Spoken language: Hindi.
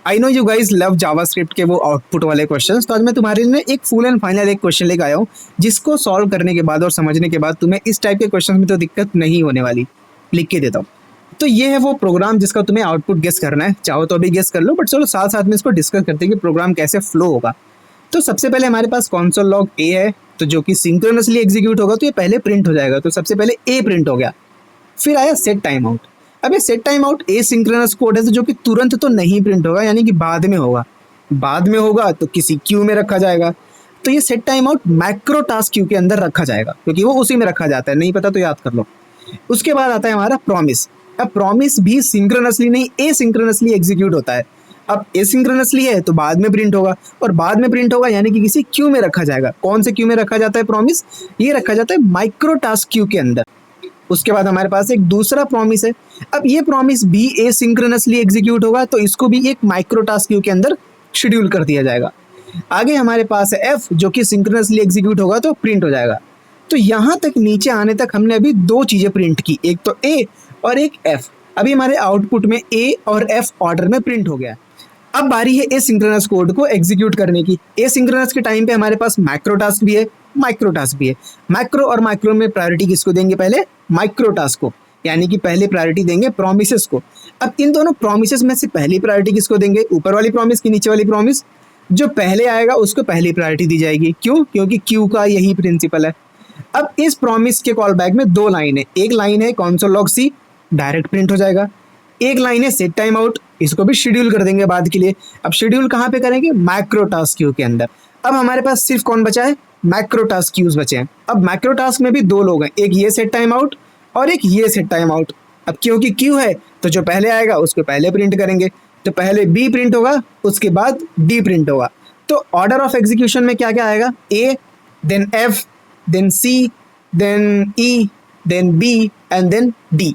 I know you guys love JavaScript के वो आउटपुट वाले क्वेश्चंस, तो आज मैं तुम्हारे लिए एक फुल एंड फाइनल एक क्वेश्चन लेकर आया हूँ जिसको सॉल्व करने के बाद और समझने के बाद तुम्हें इस टाइप के क्वेश्चन में तो दिक्कत नहीं होने वाली। लिख के देता हूँ। तो ये है वो प्रोग्राम जिसका तुम्हें आउटपुट गेस करना है। चाहो तो अभी गेस कर लो, बट चलो साथ साथ में इसको डिस्कस करते हैं कि प्रोग्राम कैसे फ्लो होगा। तो सबसे पहले हमारे पास console log ए है, तो जो कि सिंक्रोनसली एग्जीक्यूट होगा, तो ये पहले प्रिंट हो जाएगा। तो सबसे पहले ए प्रिंट हो गया। फिर आया सेट टाइम आउट। अब ये set time out a synchronous code है, तो जो कि तुरंत तो नहीं प्रिंट होगा, यानी कि बाद में होगा। बाद में होगा तो किसी क्यू में रखा जाएगा। तो ये set time out macro task Q के अंदर रखा जाएगा, क्योंकि वो उसी में रखा जाता है। नहीं पता तो याद कर लो। उसके बाद आता है हमारा प्रॉमिस। अब प्रॉमिस भी सिंक्रोनसली नहीं, ए सिंक्रोनसली एग्जीक्यूट होता है। अब एसिंक्रोनसली है तो बाद में प्रिंट होगा, और बाद में प्रिंट होगा यानी कि किसी क्यू में रखा जाएगा। कौन से क्यू में रखा जाता है प्रॉमिस? ये रखा जाता है माइक्रो टास्क क्यू के अंदर। उसके बाद हमारे पास एक दूसरा प्रॉमिस है। अब ये प्रॉमिस भी एसिंक्रोनसली एग्जीक्यूट होगा, तो इसको भी एक माइक्रो टास्क क्यू के अंदर शेड्यूल कर दिया जाएगा। आगे हमारे पास है एफ, जो कि सिंक्रोनसली एग्जीक्यूट होगा तो प्रिंट हो जाएगा। तो यहाँ तक नीचे आने तक हमने अभी दो चीज़ें प्रिंट की, एक तो ए और एक एफ। अभी हमारे आउटपुट में ए और एफ ऑर्डर में प्रिंट हो गया। अब बारी है एसिंक्रोनस कोड को एग्जीक्यूट करने की। एसिंक्रोनस के टाइम पे हमारे पास मैक्रो टास्क भी है, माइक्रो टास्क भी है। मैक्रो और माइक्रो में प्रायोरिटी किसको देंगे? पहले माइक्रो टास्क को, यानी कि पहले प्रायोरिटी देंगे प्रोमिसेस को। अब इन दोनों प्रोमिसेस में से पहली प्रायोरिटी किसको देंगे? ऊपर वाली प्रॉमिस की नीचे वाली प्रॉमिस? जो पहले आएगा उसको पहली प्रायोरिटी दी जाएगी। क्यों? क्योंकि क्यू का यही प्रिंसिपल है। अब इस प्रॉमिस के कॉल बैक में दो लाइन है। एक लाइन है console log सी, डायरेक्ट प्रिंट हो जाएगा। एक लाइन है सेट टाइम आउट, इसको भी शेड्यूल कर देंगे बाद के लिए। अब शेड्यूल कहाँ पे करेंगे? मैक्रो टास्क क्यू के अंदर। अब हमारे पास सिर्फ कौन बचा है? मैक्रो टास्क क्यूज बचे हैं। अब मैक्रो टास्क में भी दो लोग हैं, एक ये सेट टाइम आउट और एक ये सेट टाइम आउट। अब क्योंकि क्यू है तो जो पहले आएगा उसको पहले प्रिंट करेंगे। तो पहले बी प्रिंट होगा, उसके बाद डी प्रिंट होगा। तो ऑर्डर ऑफ एग्जीक्यूशन में क्या क्या आएगा? A, then F, then C, then E, then B and then D.